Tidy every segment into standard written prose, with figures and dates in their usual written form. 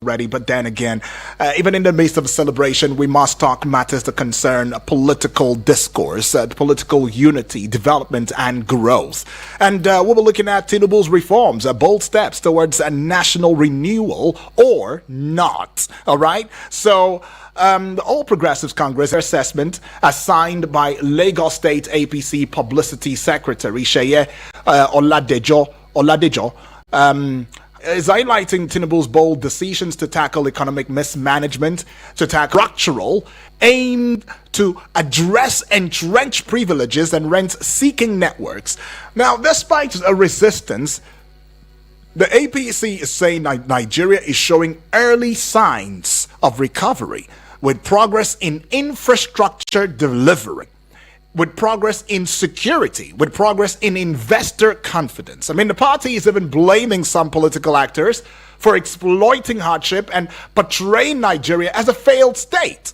already, but then again, even in the midst of a celebration, we must talk matters that concern political discourse, political unity, development, and growth. And we'll be looking at Tinubu's reforms, bold steps towards a national renewal or not. All right? So, the All Progressives Congress assessment assigned by Lagos State APC Publicity Secretary Sheye Oladejo, is highlighting Tinubu's bold decisions to tackle economic mismanagement, to tackle structural, aimed to address entrenched privileges and rent-seeking networks. Now, despite a resistance, the APC is saying Nigeria is showing early signs of recovery, with progress in infrastructure delivery, with progress in security, with progress in investor confidence. I mean, the party is even blaming some political actors for exploiting hardship and portraying Nigeria as a failed state.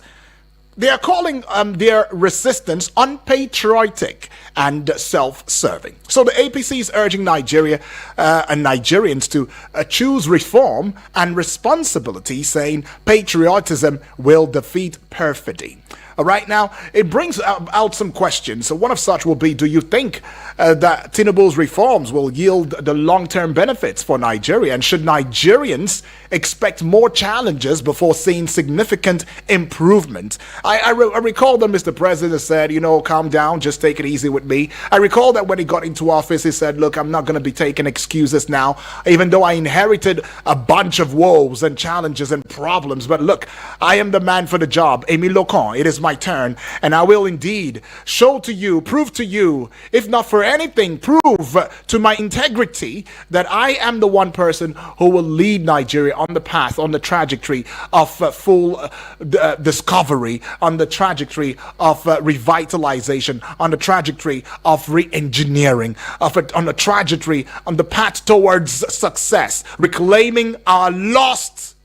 They are calling their resistance unpatriotic and self-serving. So the APC is urging Nigeria and Nigerians to choose reform and responsibility, saying patriotism will defeat perfidy. Right now, it brings out some questions. So one of such will be, do you think that Tinubu's reforms will yield the long-term benefits for Nigeria? And should Nigerians expect more challenges before seeing significant improvement? I recall that Mr. President said, calm down, just take it easy with me. I recall that when he got into office, he said, look, I'm not going to be taking excuses now, even though I inherited a bunch of woes and challenges and problems. But look, I am the man for the job. Émile Locan, it is my turn, and I will indeed show to you, prove to you, if not for anything, prove to my integrity that I am the one person who will lead Nigeria on the path, on the trajectory of full discovery, on the trajectory of revitalization, on the trajectory of re-engineering, on the trajectory, on the path towards success, reclaiming our lost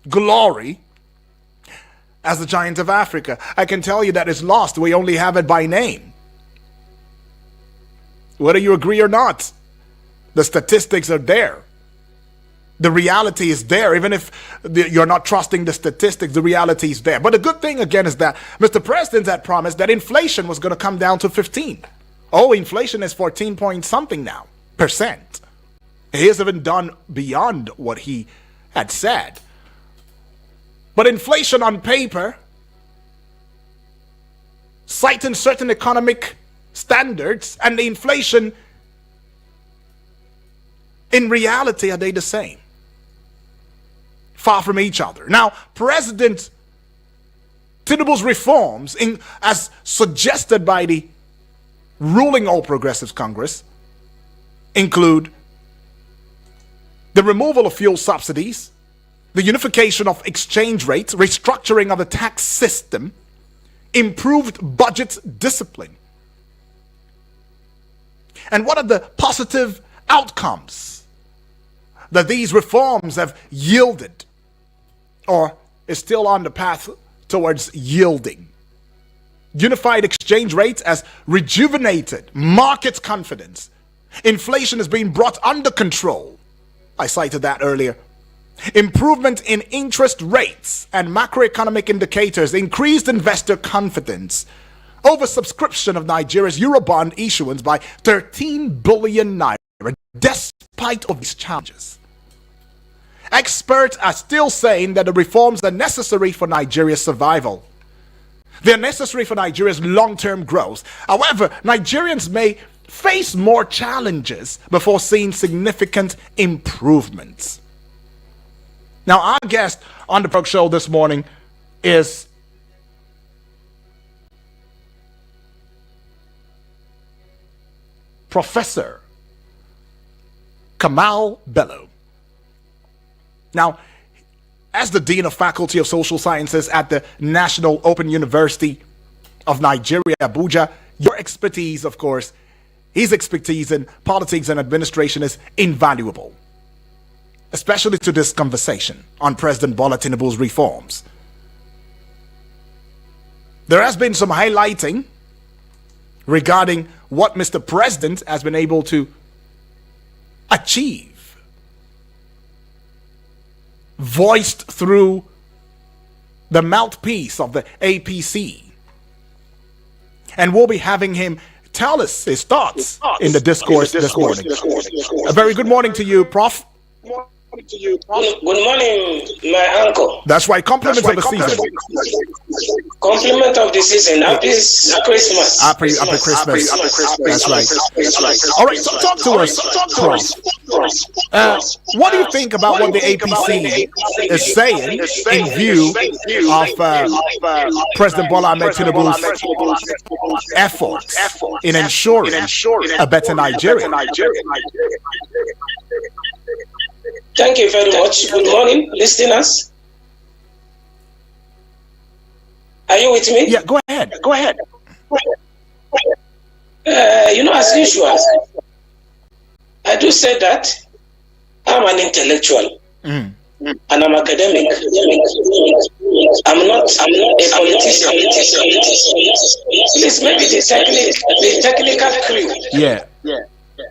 glory as the giant of Africa. I can tell you that it's lost. We only have it by name. Whether you agree or not, the statistics are there. The reality is there. Even if you're not trusting the statistics, the reality is there. But the good thing, again, is that Mr. President had promised that inflation was going to come down to 15. Oh, inflation is 14 point something now percent. He has even done beyond what he had said. But inflation on paper, citing certain economic standards, and the inflation in reality, are they the same? Far from each other. Now, President Tinubu's reforms, as suggested by the ruling All Progressives Congress, include the removal of fuel subsidies, the unification of exchange rates, restructuring of the tax system, improved budget discipline. And what are the positive outcomes that these reforms have yielded, or is still on the path towards yielding? Unified exchange rates has rejuvenated market confidence. Inflation is being brought under control. I cited that earlier. Improvement in interest rates and macroeconomic indicators increased investor confidence. Oversubscription of Nigeria's Eurobond issuance by 13 billion naira, despite of these challenges. Experts are still saying that the reforms are necessary for Nigeria's survival. They're necessary for Nigeria's long-term growth. However, Nigerians may face more challenges before seeing significant improvements. Now, our guest on the Brook Show this morning is Professor Kamal Bello. Now, as the Dean of Faculty of Social Sciences at the National Open University of Nigeria, Abuja, your expertise, of course, his expertise in politics and administration is invaluable, especially to this conversation on President Bola Tinubu's reforms. There has been some highlighting regarding what Mr. President has been able to achieve voiced through the mouthpiece of the APC. And we'll be having him tell us his thoughts in the discourse this morning. A very good morning to you, Prof. Good morning, my uncle. That's right. Compliments of the season. Compliment of the season. Happy Christmas. Happy Christmas. That's right. All right. So talk to us, Prof. What do you think about what the APC is saying in view of President Bola Ahmed Tinubu's efforts in ensuring a better Nigeria? Thank you very much. Good morning, listeners. Are you with me? Yeah, go ahead. As usual, I do say that I'm an intellectual and I'm academic. I'm not a politician. Please, maybe the technical crew. Yeah.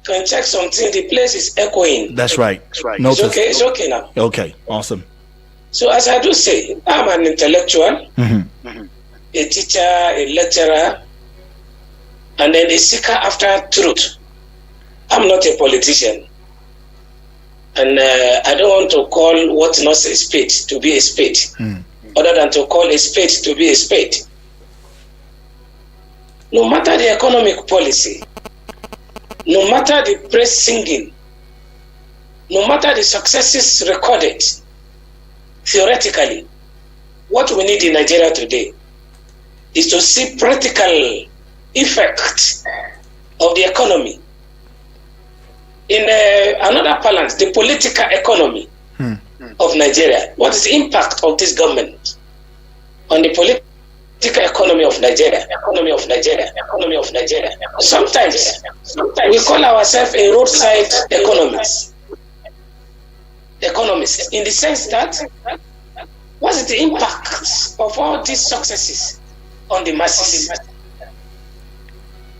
Can check something. The place is echoing. That's right. It's okay now. Okay, awesome. So as I do say, I'm an intellectual, a teacher, a lecturer, and then a seeker after truth. I'm not a politician. And I don't want to call what not a spade to be a spade, other than to call a spade to be a spade. No matter the economic policy, no matter the praise singing, no matter the successes recorded, theoretically, what we need in Nigeria today is to see practical effect of the economy. In another balance, the political economy of Nigeria. What is the impact of this government on the political economy of Nigeria? Sometimes we call ourselves a roadside economist, in the sense that what is the impact of all these successes on the masses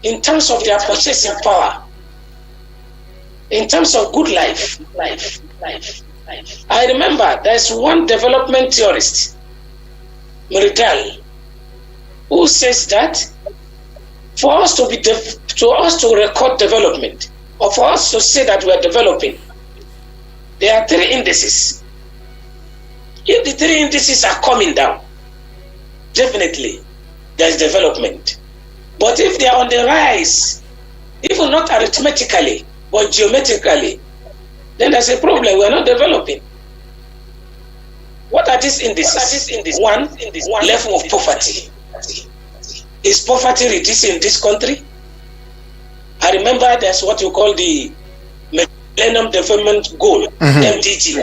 in terms of their purchasing power, in terms of good life. I remember there's one development theorist, Renewal, who says that for us to record development, or for us to say that we are developing, there are three indices. If the three indices are coming down, definitely there's development. But if they are on the rise, even not arithmetically, but geometrically, then there's a problem. We are not developing. What are these indices? One, level of poverty. Is poverty reducing in this country? I remember there's what you call the Millennium Development Goal, MDG.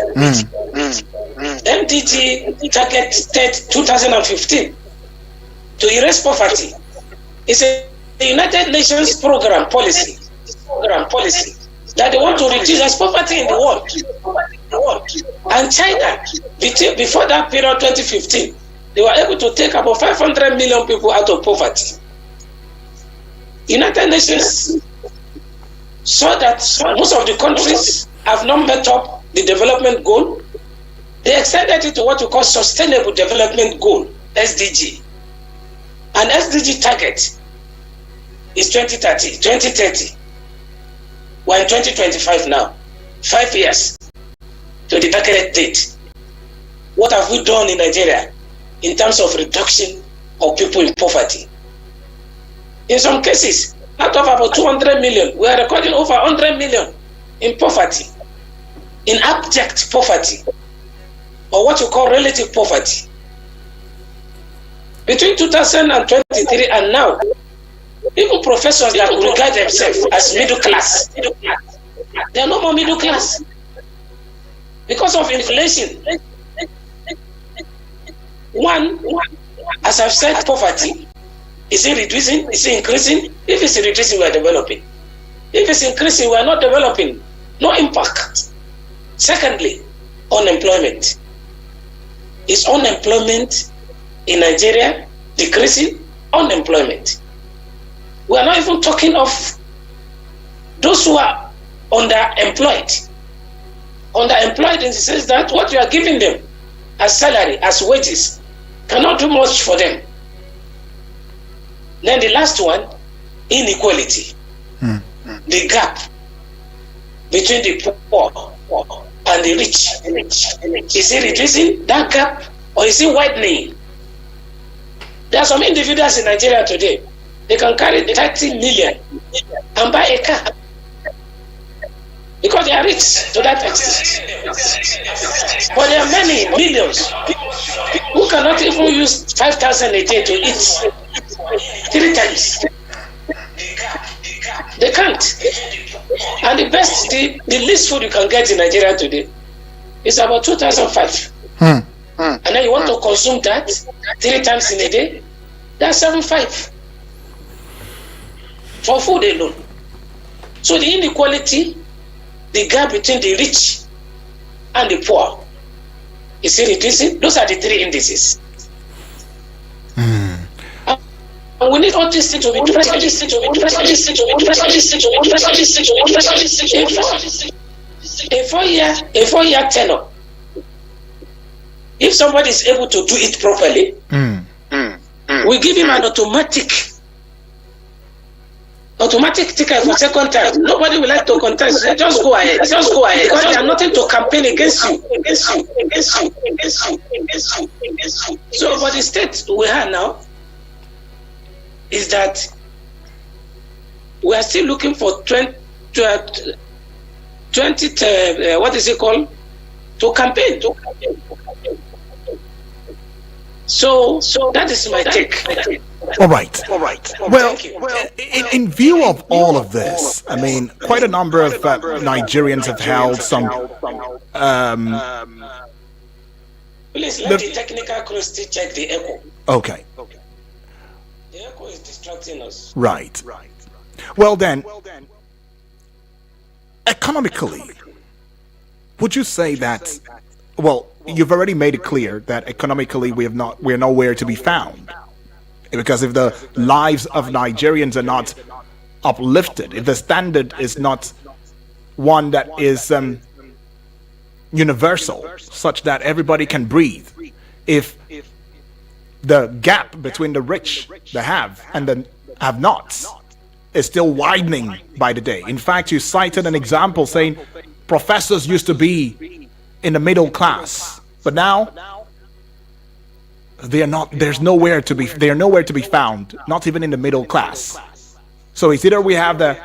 MDG targeted 2015 to erase poverty. It's a United Nations program policy that they want to reduce poverty in the world. And China, before that period, 2015, they were able to take about 500 million people out of poverty. United Nations saw that most of the countries have not met up the development goal. They extended it to what we call Sustainable Development Goal, SDG. And SDG target is 2030. We're in 2025 now. 5 years to the targeted date. What have we done in Nigeria in terms of reduction of people in poverty? In some cases, out of about 200 million, we are recording over 100 million in poverty, in abject poverty, or what you call relative poverty. Between 2023 and now, even professors that regard themselves as middle class, they are no more middle class because of inflation. One, as I've said, poverty. Is it reducing? Is it increasing? If it's reducing, we are developing. If it's increasing, we are not developing. No impact. Secondly, unemployment. Is unemployment in Nigeria decreasing? Unemployment. We are not even talking of those who are underemployed. underemployed in the sense that what you are giving them as salary, as wages, cannot do much for them. Then the last one, inequality. The gap between the poor and the rich. Is it reducing that gap or is it widening? There are some individuals in Nigeria today, they can carry 30 million and buy a car because they are rich to that extent. But there are many millions who cannot even use 5,000 a day to eat 3 times. They can't. And the least food you can get in Nigeria today is about 2,005. And then you want to consume that 3 times in a day? That's 7,500 for food alone. So the inequality, the gap between the rich and the poor, is it reducing? Those are the 3 indices. And we need all these things to be a 4-year tenure. If somebody is able to do it properly, we give him an automatic ticket for second time. Nobody will like to contest. Just go ahead. Because they are nothing to campaign against you. So, but the state we have now is that we are still looking for 20 what is it called? To campaign. So that is my take. All right. Well, in view of all of this, I mean, quite a number of Nigerians have held some. Please let the technical crew still check the echo. Okay. The echo is distracting us. Right. Well then, economically, would you say that? Well, you've already made it clear that economically we're nowhere to be found. Because if the lives of Nigerians are not uplifted, if the standard is not one that is universal, such that everybody can breathe, if the gap between the rich, the have, and the have-nots is still widening by the day. In fact, you cited an example saying professors used to be in the middle class, but now they are not. They are nowhere to be found, not even in the middle class. So it's either we have the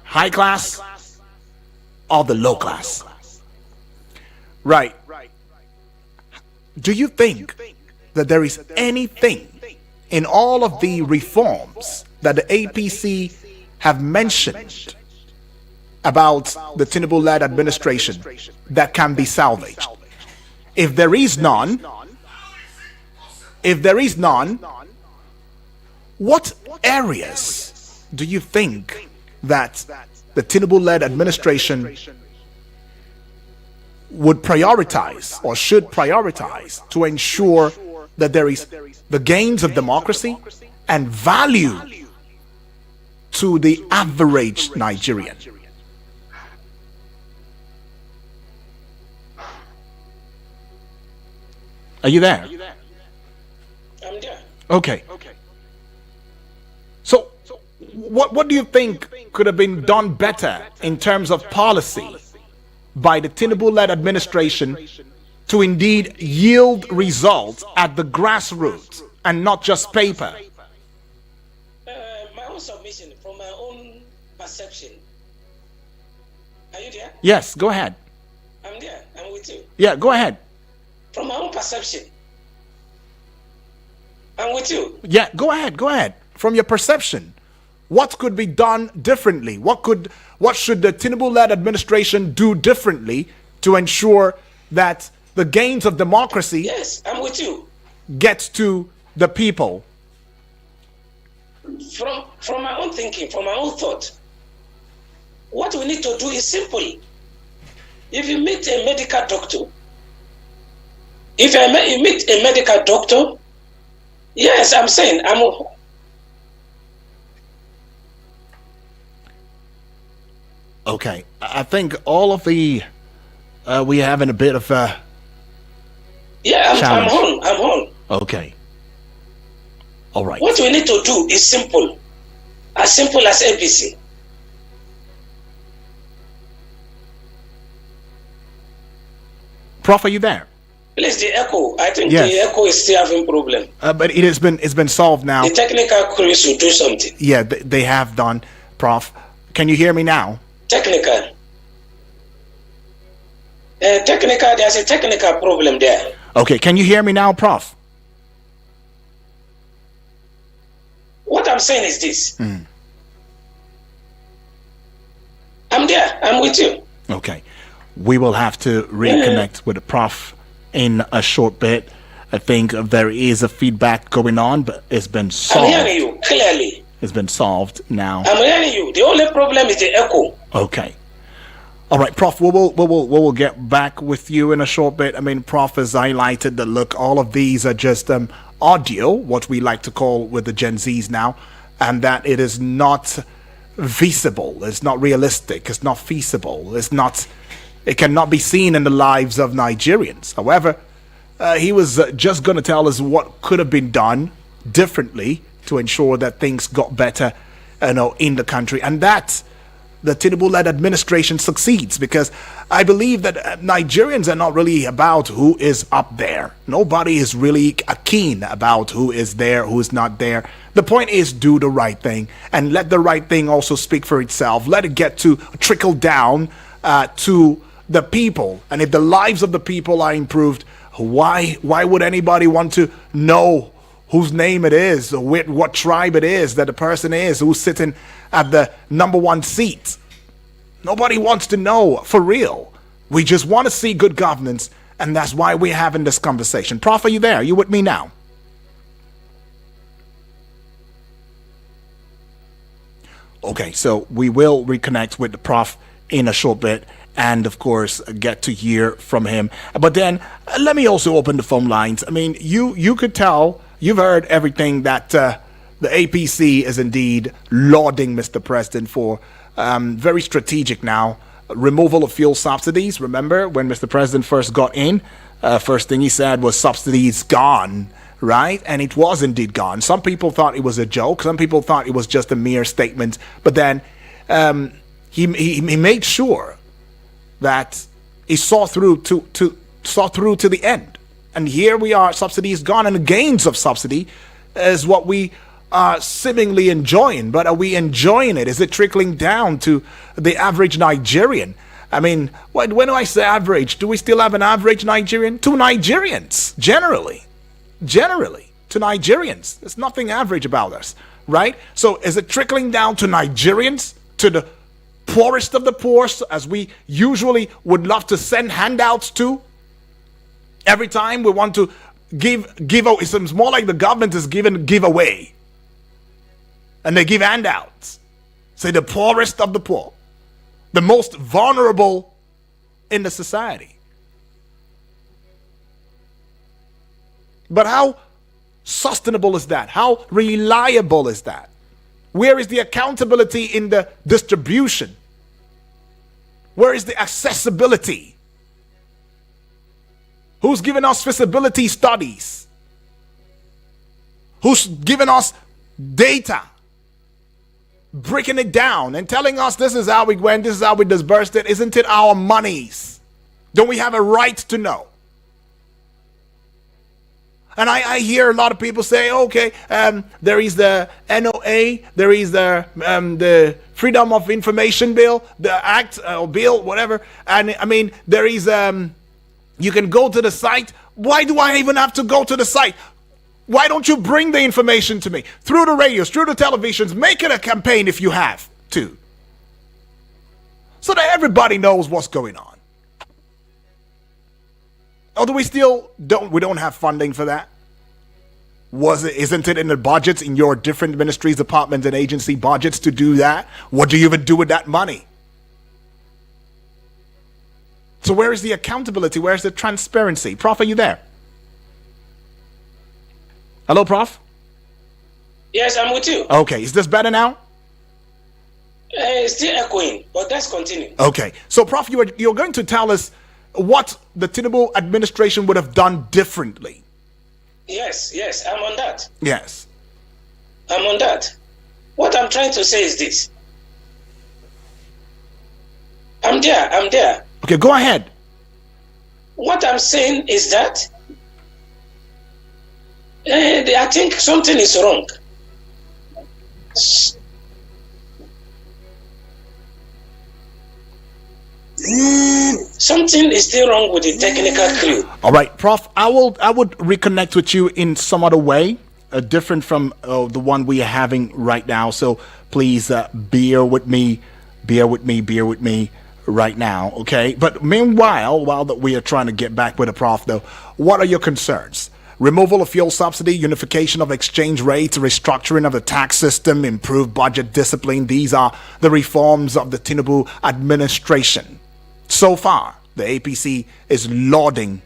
high class or the low class. Right. Do you think that there is anything in all of the reforms that the APC have mentioned about the Tinubu-led administration that can be salvaged? If there is none, what areas do you think that the Tinubu-led administration would prioritize or should prioritize to ensure that there is the gains of democracy and value to the average Nigerian? Are you there? I'm there. Okay. So, what do you think could have been done better in terms of policy by the Tinubu-led administration to indeed yield results at the grassroots and not just paper? My own submission, from my own perception. Are you there? Yes, go ahead. I'm there. I'm with you. Yeah, go ahead. From my own perception. I'm with you. Yeah, go ahead. From your perception, what could be done differently? What should the Tinubu-led administration do differently to ensure that the gains of democracy, yes, I'm with you, gets to the people? From my own thinking, from my own thought, what we need to do is simple. If you meet a medical doctor, yes, I'm saying, Okay, I think all of the we having a bit of a Yeah, I'm challenge. on. I'm on. Okay. All right. What we need to do is simple as ABC. Prof, are you there? Please, the echo. I think Yes. the echo is still having problem. But it's been solved now. The technical crews will do something. Yeah, they have done, Prof. Can you hear me now? Technical. There's a technical problem there. Okay, can you hear me now, Prof? What I'm saying is this. I'm there. I'm with you. Okay. We will have to reconnect with the Prof in a short bit. I think there is a feedback going on, but it's been I'm solved. hearing you clearly. It's been solved now. I'm hearing you. The only problem is the echo. Okay. All right, Prof, we will get back with you in a short bit. I mean, Prof has highlighted that, look, all of these are just audio, what we like to call with the Gen Zs now, and that it is not feasible, it's not realistic, it's not feasible, it cannot be seen in the lives of Nigerians. However, he was just going to tell us what could have been done differently to ensure that things got better, in the country, and that the Tinubu-led administration succeeds, because I believe that Nigerians are not really about who is up there. Nobody is really keen about who is there, who is not there. The point is, do the right thing and let the right thing also speak for itself. Let it get to trickle down to the people. And if the lives of the people are improved, why would anybody want to know whose name it is, or what tribe it is that the person is who's sitting at the number one seat? Nobody wants to know, for real. We just want to see good governance, and that's why we're having this conversation. Prof, are you there? Are you with me now? Okay, so we will reconnect with the Prof in a short bit, and of course get to hear from him. But then let me also open the phone lines. I mean, you could tell, you've heard everything that the APC is indeed lauding Mr. President for. Very strategic now. Removal of fuel subsidies. Remember when Mr. President first got in, first thing he said was subsidies gone, right? And it was indeed gone. Some people thought it was a joke. Some people thought it was just a mere statement. But then he made sure that he saw through to the end. And here we are, subsidies gone, and the gains of subsidy is what we are seemingly enjoying. But are we enjoying it? Is it trickling down to the average Nigerian? I mean, when do I say average? Do we still have an average Nigerian? To Nigerians, generally, to Nigerians. There's nothing average about us, right? So is it trickling down to Nigerians, to the poorest of the poor, as we usually would love to send handouts to? Every time we want to give it seems more like the government is give away. And they give handouts. Say the poorest of the poor, the most vulnerable in the society. But how sustainable is that? How reliable is that? Where is the accountability in the distribution? Where is the accessibility? Who's giving us feasibility studies? Who's giving us data? Breaking it down and telling us this is how we went, this is how we disbursed it. Isn't it our monies? Don't we have a right to know? And I hear a lot of people say, okay, there is the NOA, there is the Freedom of Information Bill, the Act or Bill, whatever. And I mean, there is, you can go to the site. Why do I even have to go to the site? Why don't you bring the information to me? Through the radios, through the televisions, make it a campaign if you have to. So that everybody knows what's going on. Or do we still don't have funding for that? Isn't it in the budgets, in your different ministries, departments, and agency budgets to do that? What do you even do with that money? So where is the accountability? Where is the transparency? Prof, are you there? Hello, Prof? Yes, I'm with you. Okay, is this better now? It's still echoing, but let's continue. Okay, so Prof, you're going to tell us what the Tinubu administration would have done differently. Yes, I'm on that. Yes. I'm on that. What I'm trying to say is this. I'm there. Okay, go ahead. What I'm saying is that I think something is wrong. Something is still wrong with the technical crew. All right, Prof. I would reconnect with you in some other way, different from the one we are having right now. So please bear with me right now, okay? But meanwhile, while that we are trying to get back with the Prof, though, what are your concerns? Removal of fuel subsidy, unification of exchange rates, restructuring of the tax system, improved budget discipline. These are the reforms of the Tinubu administration. So far, the APC is lauding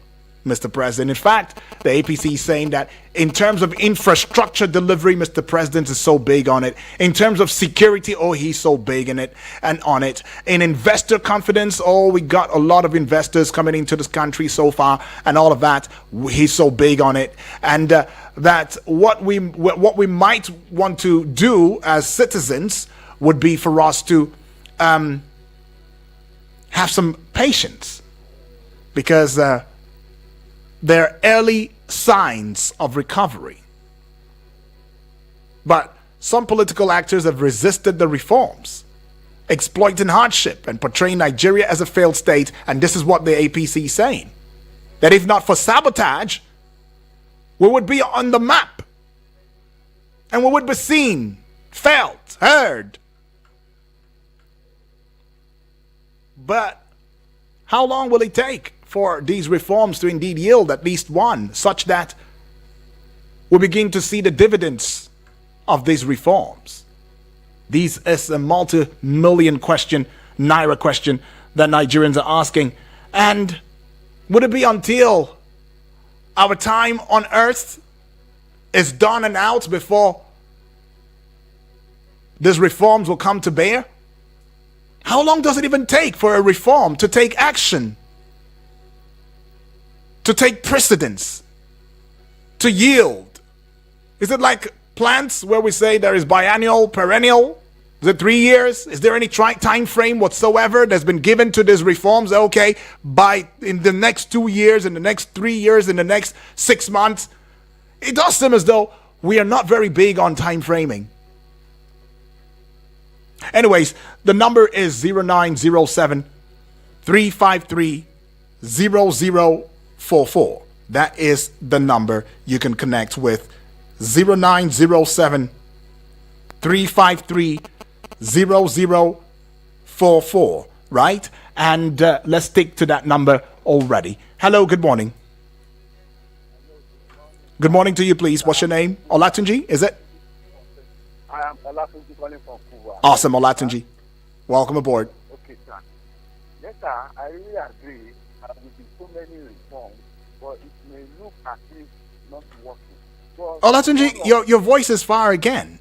Mr. President. In fact, the APC is saying that in terms of infrastructure delivery, Mr. President is so big on it. In terms of security, oh, he's so big in it and on it. In investor confidence, oh, we got a lot of investors coming into this country so far and all of that. He's so big on it. And that what we might want to do as citizens would be for us to have some patience, because there are early signs of recovery. But some political actors have resisted the reforms, exploiting hardship and portraying Nigeria as a failed state. And this is what the APC is saying, that if not for sabotage, we would be on the map and we would be seen, felt, heard. But how long will it take for these reforms to indeed yield at least one, such that we begin to see the dividends of these reforms? This is a multi-million question, naira question, that Nigerians are asking. And would it be until our time on earth is done and out before these reforms will come to bear? How long does it even take for a reform to take action, to take precedence, to yield? Is it like plants where we say there is biennial, perennial? Is it 3 years? Is there any time frame whatsoever that's been given to these reforms? Okay, in the next 2 years, in the next 3 years, in the next 6 months. It does seem as though we are not very big on time framing. Anyways, the number is 0907 353 0044. That is the number you can connect with. 0907 353 0044. Right? And let's stick to that number already. Hello, good morning. Good morning to you, please. What's your name? Olatunji, is it? I am Olatunji calling from Cuba. Awesome, Olatunji. Welcome aboard. Okay, sir. Yes, sir, I really agree. There will be so many reforms, but it may look as if not working. But Olatunji, your voice is far again.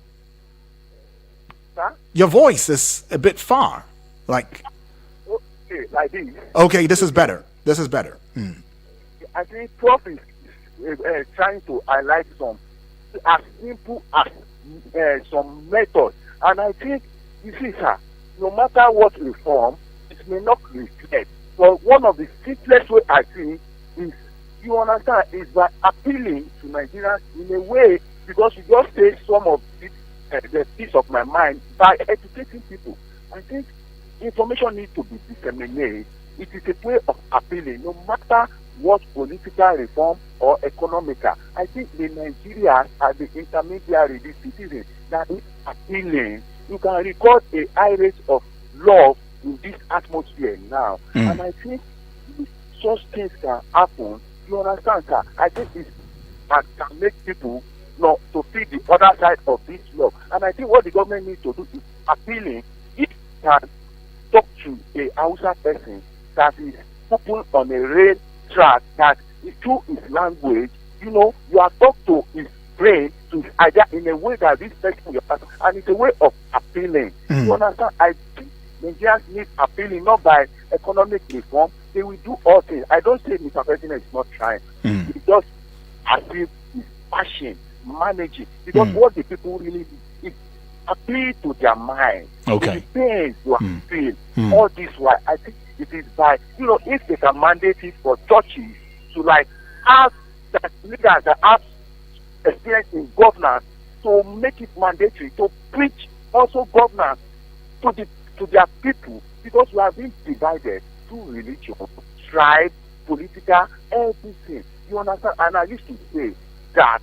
Sir? Your voice is a bit far. Like this. Okay, this is better. This is better. I think Prof is trying to highlight some as simple as some methods. And I think, you see, sir, no matter what reform, it may not reflect. But one of the simplest way I think is, you understand, is by appealing to Nigerians in a way, because you just say some of the peace of my mind by educating people. I think information needs to be disseminated. It is a way of appealing, no matter what political reform or economical. I think the Nigerians are the intermediary, the citizens that is appealing. You can record a high rate of love in this atmosphere now. And I think such things can happen. You understand, sir? I think it can make people to see the other side of this love. And I think what the government needs to do is appealing. It can talk to a Hausa person that is open on a rail track, that is through his language, you are talked to his brain, to his idea in a way that this person will pass, and it's a way of appealing. You understand? I think Nigerians need appealing, not by economic reform. they will do all things. I don't say Mr. President is not trying. He just as if he's passion, managing. Because what the people really need is appeal to their mind. Okay. The pains you feel. All this why I think it is by, if they can mandate it for churches to like have that leaders that have experience in governance, to make it mandatory to preach also governance to their people, because we have been divided to religion, tribe, political, everything. You understand? And I used to say that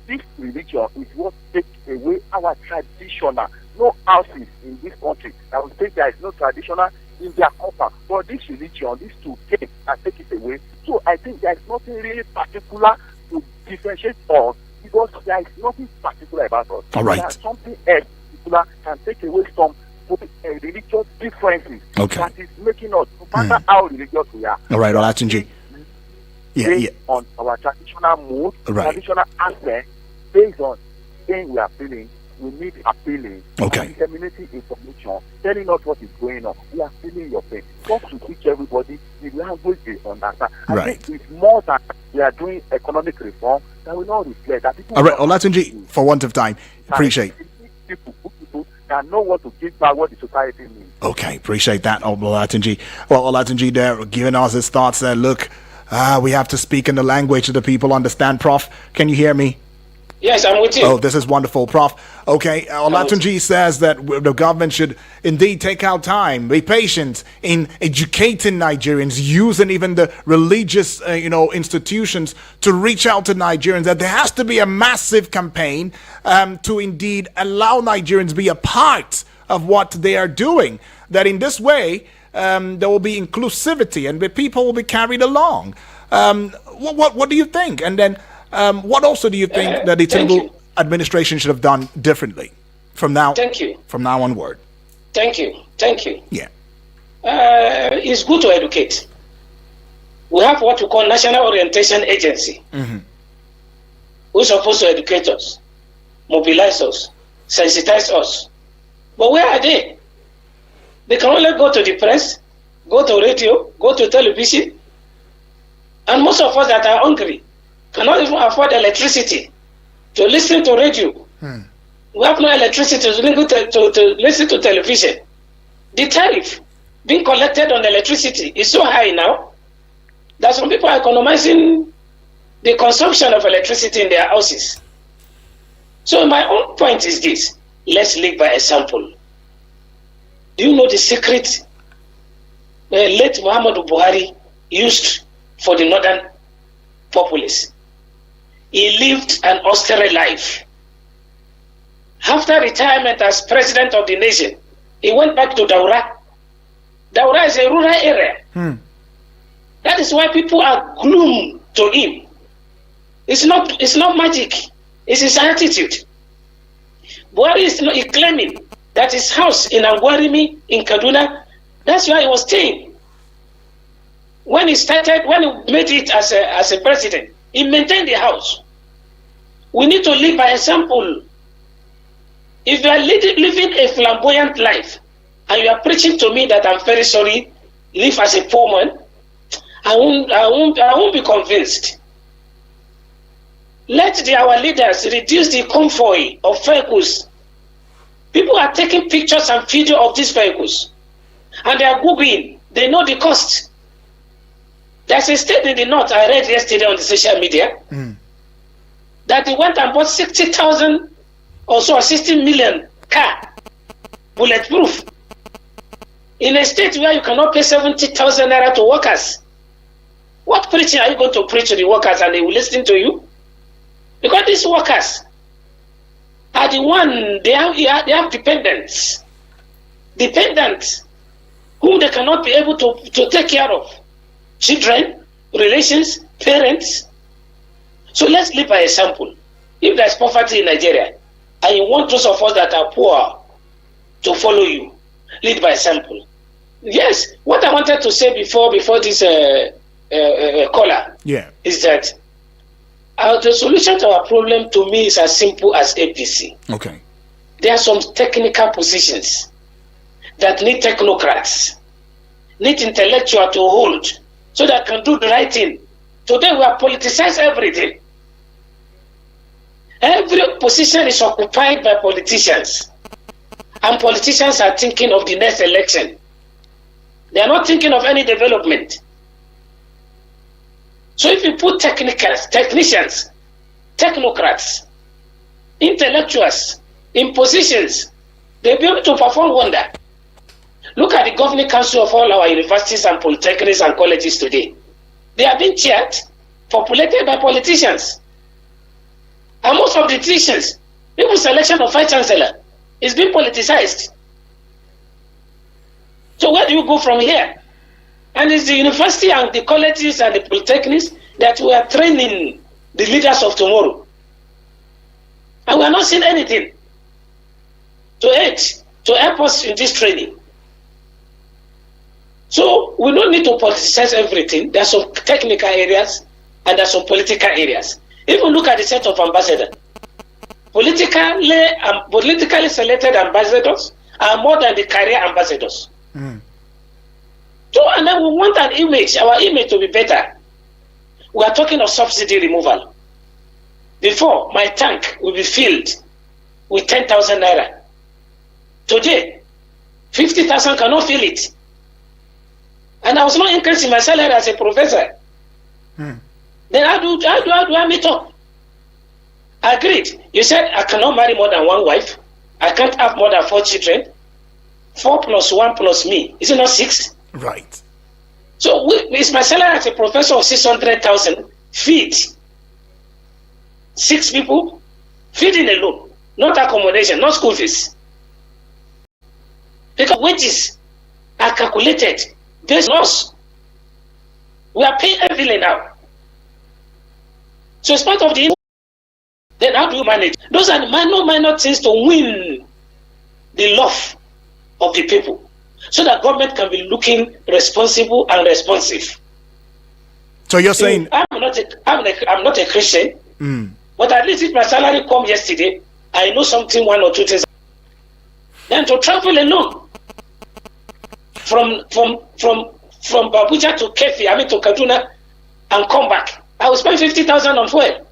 this religion is what takes away our traditional. No houses in this country that will say there is no traditional in their compound. But this religion, these two things, and take it away. So I think there is nothing really particular to differentiate us, because there is nothing particular about us. All right. There's something else particular can take away some religious differences that is making us, no matter how religious we are. All right, Olatunji. Yeah. On our traditional mood, Right. traditional aspect, based on things we are feeling, we need appealing, disseminating information, telling us what is going on. We are feeling your pain. Talk to teach everybody the language they understand. I think it's more than we are doing economic reform that will not reflect that people. All right, Olatunji, for want of time, appreciate. People that know what to give back what the society needs. Okay, appreciate that, Olatunji. Well, Olatunji there giving us his thoughts there. Look, we have to speak in the language that the people understand. Prof, can you hear me? Yes, I'm with you. Oh, this is wonderful, Prof. Okay, Olatunji says that the government should indeed take out time, be patient in educating Nigerians, using even the religious, institutions to reach out to Nigerians. That there has to be a massive campaign to indeed allow Nigerians be a part of what they are doing. That in this way, there will be inclusivity and the people will be carried along. What do you think? And then, what also do you think that the Tinubu administration should have done differently from now? Thank you. From now onward. Thank you. Yeah. It's good to educate. We have what we call National Orientation Agency, who's supposed to educate us, mobilize us, sensitize us. But where are they? They can only go to the press, go to radio, go to television, and most of us that are hungry cannot even afford electricity to listen to radio. We have no electricity to listen to television. The tariff being collected on electricity is so high now that some people are economizing the consumption of electricity in their houses. So my own point is this: let's live by example. Do you know the secret late Muhammadu Buhari used for the northern populace? He lived an austere life. After retirement as president of the nation, he went back to Daura. Daura is a rural area. That is why people are glued to him. It's not magic. It's his attitude. Buhari is claiming that his house in Angwarimi in Kaduna, that's where he was staying. When he made it as a president, he maintained the house. We need to live by example. If you are living a flamboyant life and you are preaching to me that I'm very sorry, live as a poor man, I won't be convinced. Let our leaders reduce the convoy of vehicles. People are taking pictures and video of these vehicles, and they are Googling. They know the cost. There's a state in the north I read yesterday on the social media that they went and bought 60,000 or so, 60 million car, bulletproof, in a state where you cannot pay 70,000 naira to workers. What preaching are you going to preach to the workers and they will listen to you? Because these workers are the one, they have dependents whom they cannot be able to take care of. Children, relations, parents. So let's live by example. If there's poverty in Nigeria, and you want those of us that are poor to follow you, lead by example. Yes, what I wanted to say before this caller is that the solution to our problem to me is as simple as APC. Okay. There are some technical positions that need technocrats, need intellectual to hold so that can do the right thing. Today we have politicized everything. Every position is occupied by politicians. And politicians are thinking of the next election. They are not thinking of any development. So if you put technicians, technocrats, intellectuals in positions, they'll be able to perform wonder. Look at the governing council of all our universities and polytechnics and colleges today. They are being chaired, populated by politicians. And most of the decisions, even selection of vice chancellor, is being politicized. So where do you go from here? And it's the university and the colleges and the polytechnics that we are training the leaders of tomorrow. And we are not seeing anything to aid, to help us in this training. So we don't need to politicize everything. There are some technical areas and there are some political areas. Even look at the set of ambassadors. Politically selected ambassadors are more than the career ambassadors. So, and then we want an image, our image to be better. We are talking of subsidy removal. Before, my tank will be filled with 10,000 naira. Today, 50,000 cannot fill it. And I was not increasing my salary as a professor. Then how do I meet up? Agreed. You said I cannot marry more than one wife. I can't have more than 4 children. 4 plus 1 plus me. Is it not 6? Right. So is my salary as a professor of 600,000 feed 6 people? Feeding alone, not accommodation, not school fees. Because wages are calculated based on us. We are paying heavily now. So it's part of the. Then how do you manage? Those are the minor things to win the love of the people, so that government can be looking responsible and responsive. So you're saying I'm not a Christian, but at least if my salary come yesterday, I know something, 1 or 2 things. Then to travel alone from Abuja to Kefi, to Kaduna, and come back, I will spend 50,000 on fuel.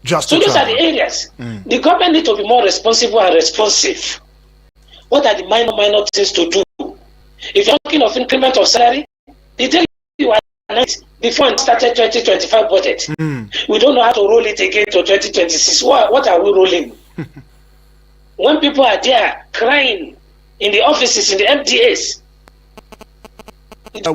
So those are the areas. The government needs to be more responsible and responsive. What are the minor things to do? If you're talking of increment of salary, they tell you before it started 2025 budget. We don't know how to roll it again to 2026. What are we rolling? When people are there crying in the offices, in the MDAs.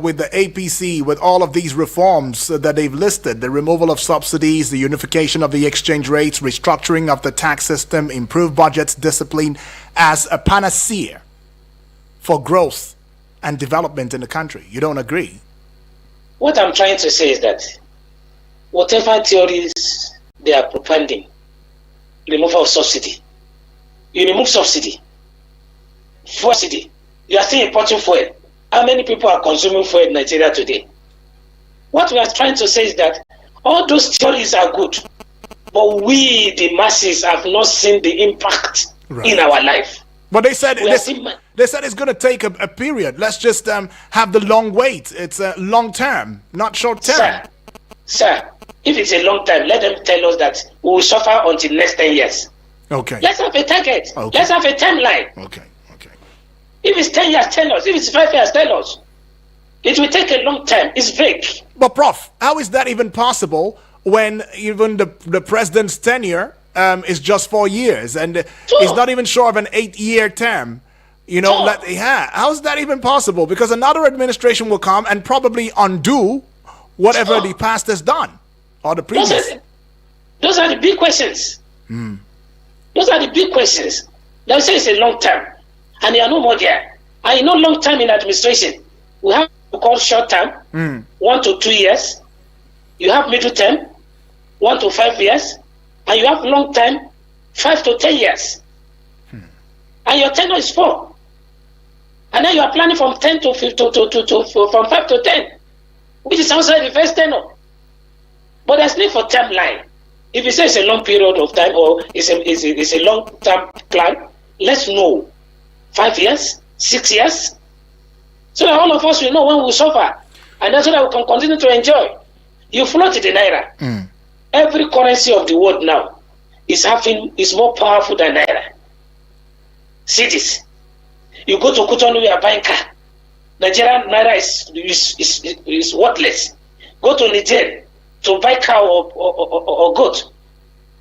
With the APC, with all of these reforms that they've listed, the removal of subsidies, the unification of the exchange rates, restructuring of the tax system, improved budgets, discipline, as a panacea for growth and development in the country. You don't agree? What I'm trying to say is that whatever theories they are propounding, removal of subsidy, you remove subsidy, fuel subsidy, you are still importing fuel. How many people are consuming fuel in Nigeria today? What we are trying to say is that all those theories are good, but we, the masses, have not seen the impact in our life. But they said it's going to take a period. Let's just have the long wait. It's a long term, not short term. Sir, if it's a long time, let them tell us that we will suffer until next 10 years. Okay. Let's have a target. Okay. Let's have a timeline. Okay. If it's 10 years, tell us. If it's 5 years, tell us. It will take a long time. It's vague. But Prof, how is that even possible when even the president's tenure is just 4 years and he's not even sure of an 8-year term? How is that even possible? Because another administration will come and probably undo whatever the past has done or the previous. Those are the big questions. Those are the big questions. They'll say it's a long term. And they are no more there. I know long time in administration. We have to call short term, 1 to 2 years. You have middle term, 1 to 5 years. And you have long time, 5 to 10 years. And your tenure is 4. And then you are planning from 10 to 5 from 5 to 10, which is outside the first tenure. But there's need for timeline. If you say it's a long period of time or it's a long term plan, let's know. 5 years, 6 years, So that all of us will know when we suffer. And that's so that we can continue to enjoy. You float the Naira. Every currency of the world now is more powerful than Naira. See this. You go to Cotonou, you are buying car. Nigerian Naira is worthless. Go to Niger to buy cow or goat.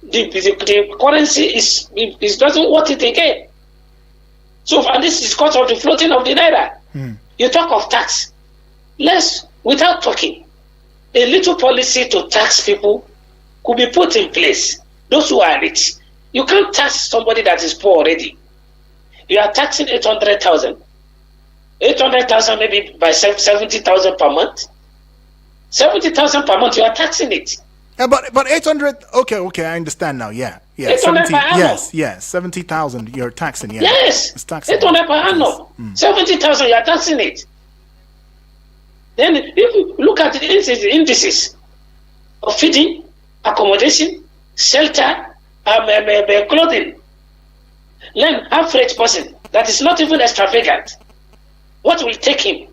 The currency is doesn't worth it again. So, and this is because of the floating of the Naira. You talk of tax. Without talking, a little policy to tax people could be put in place. Those who are rich. You can't tax somebody that is poor already. You are taxing 800,000. 800,000 maybe by 70,000 per month. 70,000 per month, you are taxing it. Yeah, but 800. Okay, I understand now. Yeah. 800 per annum. Yes, 70,000 you're taxing. Yeah. Yes, it's taxing. 800 per annum. 70,000 you are taxing it. Then if you look at the indices of feeding, accommodation, shelter, clothing, then average person that is not even extravagant, what will take him?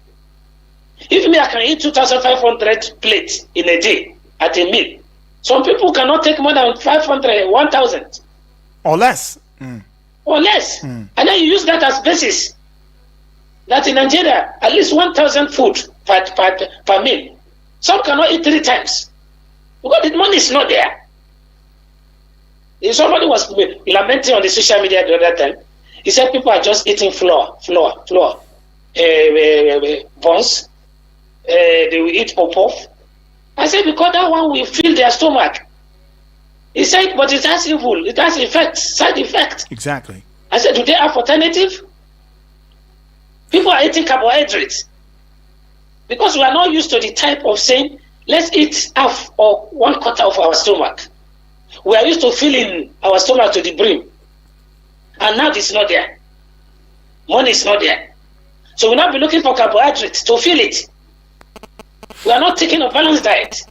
If me I can eat 2,500 plates in a day at a meal, some people cannot take more than 500, 1,000. Or less. Or less. And then you use that as basis. That in Nigeria, at least 1,000 food per meal. Some cannot eat 3 times. Because the money is not there. If somebody was lamenting on the social media the other time, he said people are just eating flour, buns, they will eat pop-off. I said, because that one will fill their stomach. He said, but it has evil, it has effects, side effects. Exactly. I said, do they have alternative? People are eating carbohydrates. Because we are not used to the type of saying, let's eat half or 1/4 of our stomach. We are used to filling our stomach to the brim. And now it's not there. Money is not there. So we'll not be looking for carbohydrates to fill it. We are not taking a balanced diet.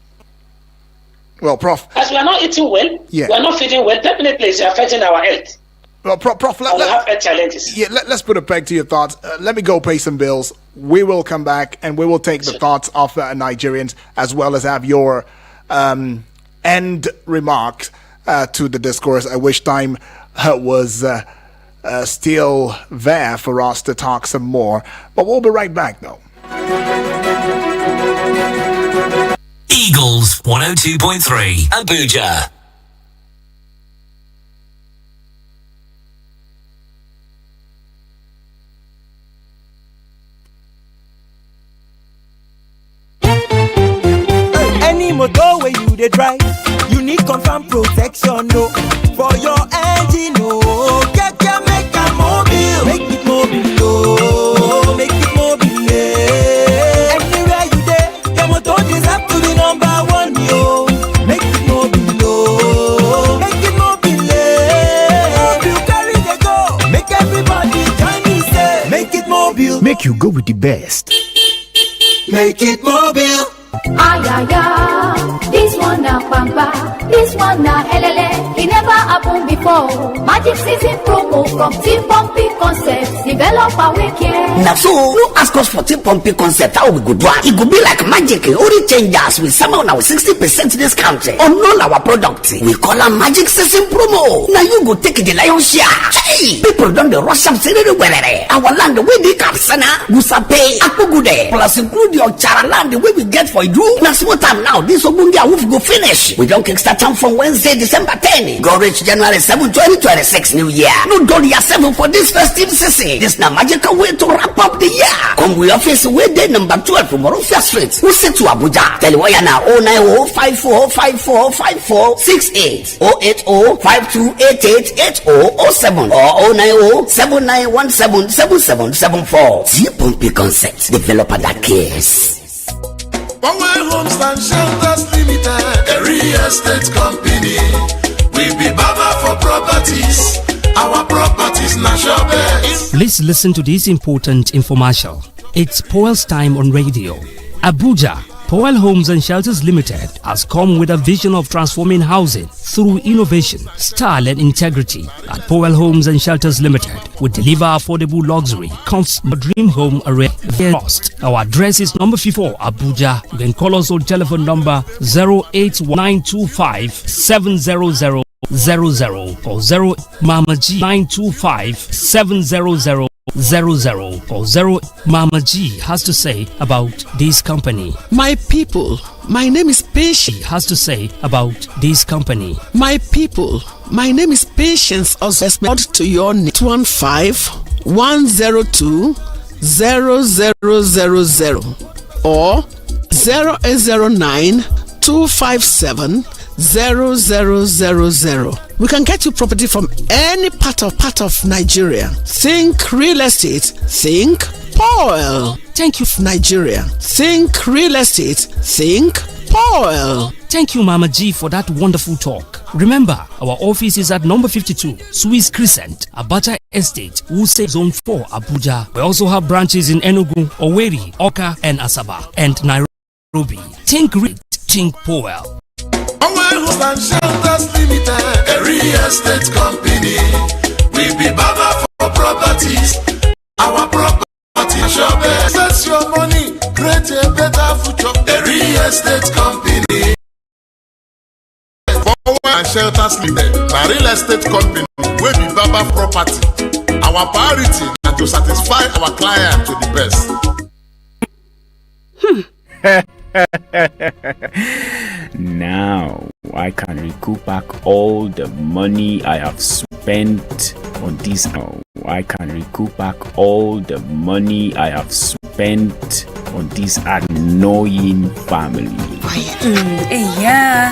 Well, Prof. As we are not eating well, we are not feeding well, definitely it's affecting our health. Well, Prof, we have health challenges. Yeah, let's put a peg to your thoughts. Let me go pay some bills. We will come back and we will take the thoughts of Nigerians as well as have your end remarks to the discourse. I wish time was still there for us to talk some more. But we'll be right back, though. Eagles 102.3 Abuja. Any motor where you dey drive, you need confirm protection, no. For your engine, no. Get make a mobile, make it mobile, no. Make it mobile, yeah. Anywhere you dey, your motor deserve to be number 1, yo. Make it mobile, no. Make it mobile, yeah. Mobile carry the go, make everybody join me, say. Make it mobile, make you go with the best. Make it mobile. This one na pampa, this one na helele. It never happened before. Magic season promo from Team Pumpy Concepts. Developer we care. Now so, no ask us for Team Pumpy Concept how we go do it. It go be like magic. Only changes with some on our 60% discount on all our products. We call them Magic Season promo. Now you go take the lion's share. Hey, people don't the rush up everywhere. Our land the way they Kapsana, Gusape, Akugude, plus include your Chara land the way we get for you. Now small time now, this Ogundia wolf go finish. We don't kickstart time from Wednesday, December 10. Go reach January 7, 2026 New Year. No dollar 7 for this festive season. This now magical way to wrap up the year. Come we office way day number 12 from Morofia Street. We sit to Abuja. Tell you why now 090-5454-5468 080-5288-8007 or 090-7917-7774. T-Pumpy Concept. Developer that cares. Power Homes and Shelters Limited, a real estate company. We be Baba for properties. Our properties national best. Please listen to this important infomercial. It's Paul's Time on Radio. Abuja, Powell Homes and Shelters Limited has come with a vision of transforming housing through innovation, style and integrity. At Powell Homes and Shelters Limited, we deliver affordable luxury, your dream home array cost. Our address is number 54, Abuja. You can call us on telephone number 08925 700 00 or 0 Mama G 925 700 00 or 0 Mama G has to say about this company. My people, my name is Patience. Has to say about this company. My people, my name is Patience. Respond to your 215 102 0000 or 0809 257 0000. We can get you property from any part of Nigeria. Think real estate, think Powell. Thank you, Nigeria. Think real estate, think Powell. Thank you, Mama G, for that wonderful talk. Remember, our office is at number 52, Swiss Crescent, Abacha Estate, Wuse Zone 4, Abuja. We also have branches in Enugu, Owerri, Oka, and Asaba, and Nairobi. Think real, think Powell. Homes and Shelters Limited, a real estate company. We be Baba for properties. Our property shop. Invest your money, create a better future. A real estate company. Homes and Shelters Limited, a real estate company. We be Baba property. Our priority is to satisfy our client to the best. Now I can recoup back all the money I have spent on this. Now I can recoup back all the money I have spent on this annoying family. Yeah.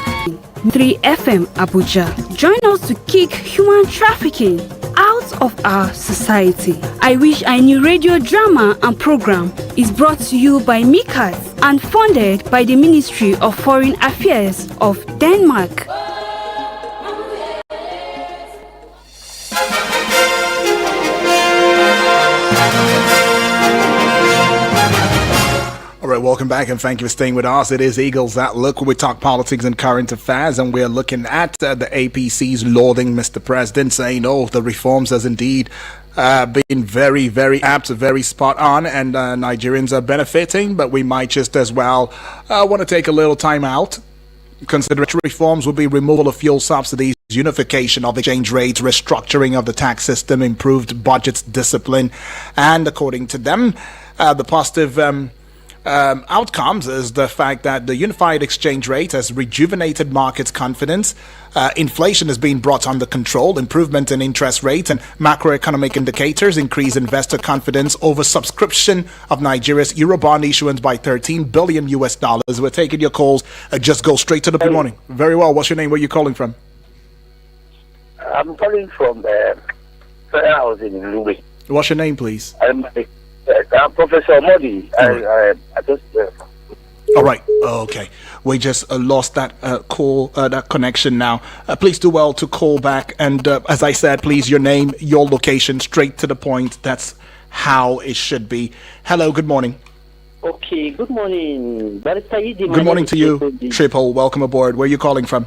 3FM Abuja. Join us to kick human trafficking out of our society. I Wish I Knew radio drama and program is brought to you by Mikas and funded by the Ministry of Foreign Affairs of Denmark. All right, welcome back and thank you for staying with us. It is Eagles Outlook, where we talk politics and current affairs, and we're looking at the APC's lauding Mr. President, saying, oh, the reforms has indeed been very, very apt, very spot on, and Nigerians are benefiting, but we might just as well want to take a little time out. Considering reforms will be removal of fuel subsidies, unification of exchange rates, restructuring of the tax system, improved budget discipline, and according to them, the positive outcomes is the fact that the unified exchange rate has rejuvenated market confidence, inflation has been brought under control, improvement in interest rates and macroeconomic indicators increase investor confidence over subscription of Nigeria's Eurobond issuance by $13 billion US. We're taking your calls. Just go straight to the good morning. Very well. What's your name? Where are you calling from? I'm calling from Federal Housing in Louis. What's your name, please? I'm Professor Modi. I just. All right. Okay. We just lost that call, that connection now. Please do well to call back. And as I said, please, your name, your location, straight to the point. That's how it should be. Hello. Good morning. Okay. Good morning. Good morning to you, Triple. Welcome aboard. Where are you calling from?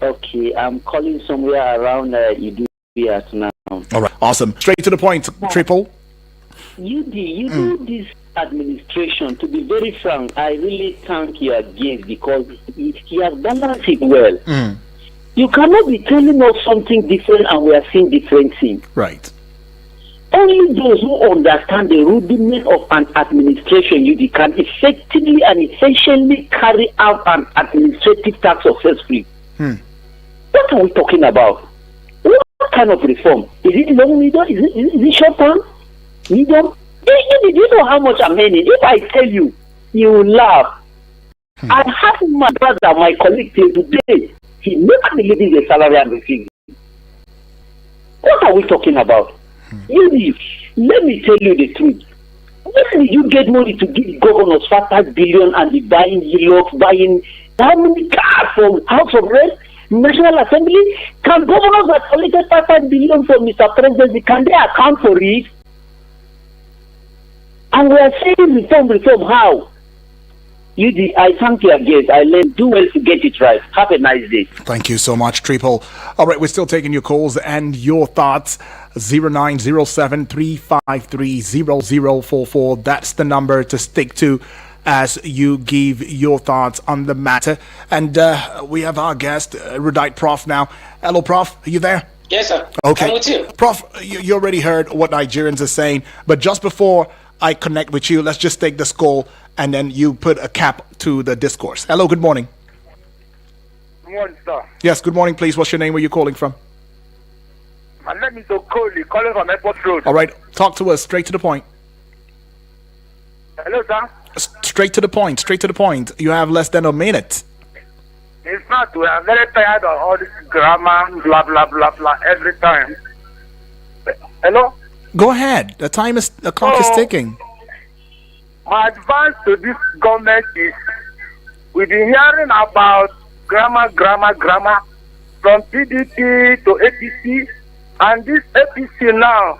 Okay. I'm calling somewhere around Idubia now. All right. Awesome. Straight to the point, Triple. You do this administration, to be very frank, I really thank you again because he has balanced it well. You cannot be telling us something different and we are seeing different things. Right. Only those who understand the rudiment of an administration, you can effectively and essentially carry out an administrative task successfully. What are we talking about? What kind of reform? Is it long medium? Is it short term? Medium? Do you know how much I'm earning? If I tell you, you will laugh. I have my brother, my colleague till today. He never believed the salary I'm receiving. What are we talking about? Let me tell you the truth. Where did you get money to give governors 5 billion and be buying Hilux, buying how many cars from House of Rest, National Assembly? Can governors that collected 5 billion from Mr. President, can they account for it? And we are saying reform, how? I thank you again. I learned. Do well to get it right. Have a nice day. Thank you so much, Triple. All right, we're still taking your calls and your thoughts. 0907-353-0044. That's the number to stick to as you give your thoughts on the matter. And we have our guest, erudite Prof now. Hello, Prof. Are you there? Yes, sir. Okay. I'm with you. Prof, you already heard what Nigerians are saying, but just before I connect with you, let's just take this call and then you put a cap to the discourse. Hello, good morning. Good morning, sir. Yes, good morning, please. What's your name? Where are you calling from? My name is Okoli, calling from Airport Road. All right, talk to us, straight to the point. Hello, sir. Straight to the point, straight to the point. You have less than a minute. In fact, we are very tired of all this grammar, blah, blah, blah, blah, every time. Hello? Go ahead. The clock is ticking. My advice to this government is, we've been hearing about grammar from PDP to APC, and this APC now,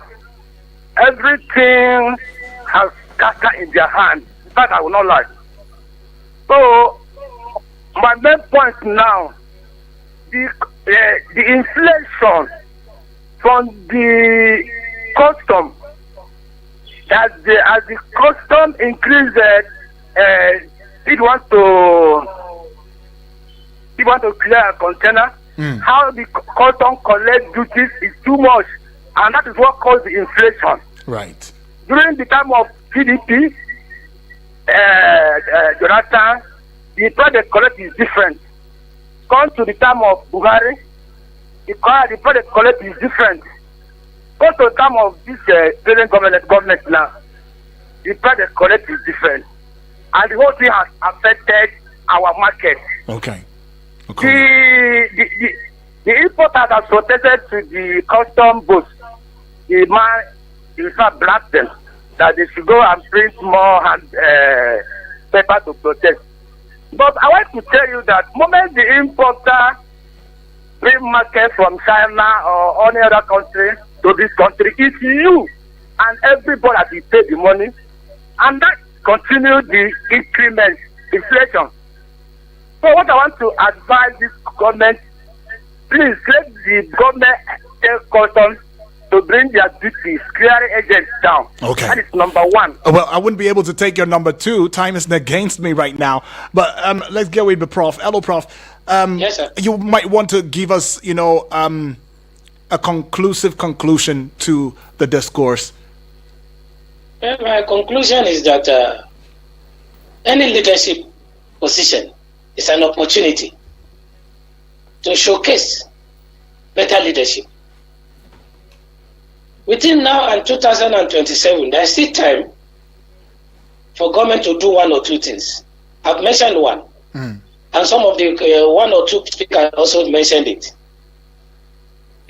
everything has scattered in their hands. In fact, I will not lie. So, my main point now, the inflation from the custom, as the custom increases, it wants to clear a container. How the custom collect duties is too much, and that is what caused the inflation. Right. During the time of PDP, Jonathan, the price they collect is different. Come to the time of Buhari, the price they collect is different. Come to the time of this present government now, the price they collect is different. And the whole thing has affected our market. Okay. The importers have protested to the custom booths. The man, in fact, blacked them that they should go and print more paper to protest. But I want to tell you that moment the importer bring market from China or any other country to this country, it's you and everybody that will pay the money, and that continue the increment, inflation. So what I want to advise this government, please let the government tell customs to bring their duties, clearing agents down. Okay. That is number one. Well, I wouldn't be able to take your number two. Time is against me right now. But let's get with the Prof. Hello, Prof. Yes, sir. You might want to give us, a conclusive conclusion to the discourse. My conclusion is that any leadership position is an opportunity to showcase better leadership. Within now and 2027, there's still time for government to do one or two things. I've mentioned one, and some of the one or two speakers also mentioned it.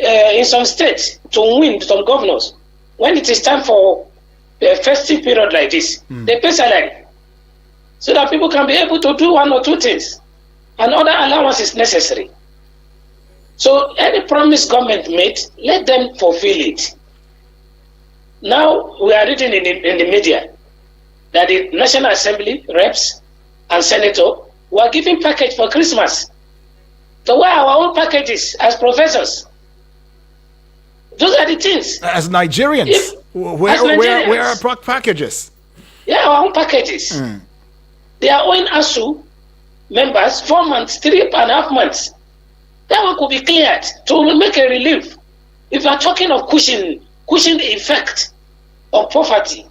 In some states, to win some governors, when it is time for a festive period like this, they pay salary so that people can be able to do one or two things, and other allowance is necessary. So any promise government made, let them fulfill it. Now we are reading in the media that the National Assembly reps and senators were giving package for Christmas. So where are our own packages as professors? Those are the things. As Nigerians, where are packages? Yeah, our own packages. They are owing ASU members 4 months, 3.5 months. That one could be cleared to make a relief. If you are talking of cushioning the effect of poverty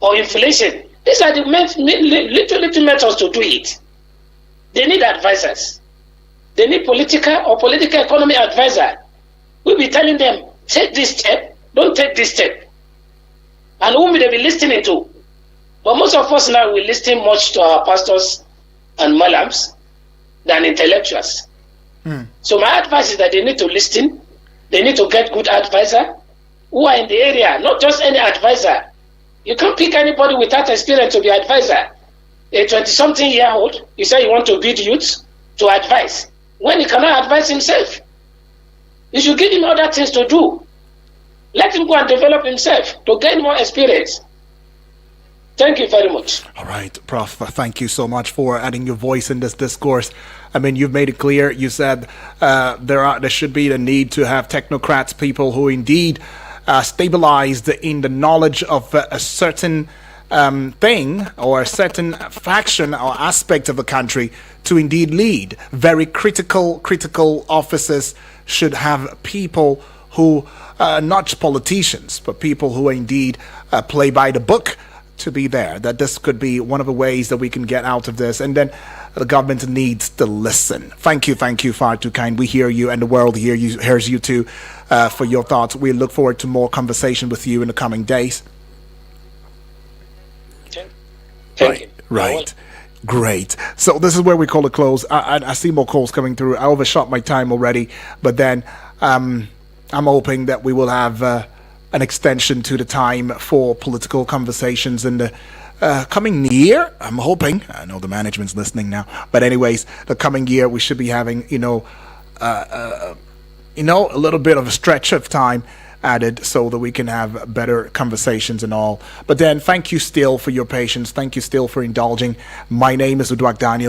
or inflation, these are the little methods to do it. They need advisors. They need political economy advisor. We'll be telling them, take this step, don't take this step. And whom will they be listening to? But most of us now, we listen much to our pastors and malams than intellectuals. So my advice is that they need to listen. They need to get good advisor who are in the area, not just any advisor. You can't pick anybody without experience to be advisor. A 20-something-year-old, you say you want to build youth to advise, when he cannot advise himself. You should give him other things to do. Let him go and develop himself to gain more experience. Thank you very much. All right, Prof. Thank you so much for adding your voice in this discourse. I mean, you've made it clear. You said there should be the need to have technocrats, people who indeed stabilized in the knowledge of a certain thing or a certain faction or aspect of the country to indeed lead. Very critical offices should have people who, not politicians, but people who indeed play by the book to be there. That this could be one of the ways that we can get out of this. And then the government needs to listen. Thank you, far too kind. We hear you, and the world hears you too, for your thoughts. We look forward to more conversation with you in the coming days. Thank you. Right. Great. So this is where we call it close. I see more calls coming through. I overshot my time already, but then I'm hoping that we will have an extension to the time for political conversations in the coming year. I'm hoping. I know the management's listening now, but anyways, the coming year we should be having a little bit of a stretch of time added so that we can have better conversations and all. But then thank you still for your patience. Thank you still for indulging. My name is Uduak Daniel.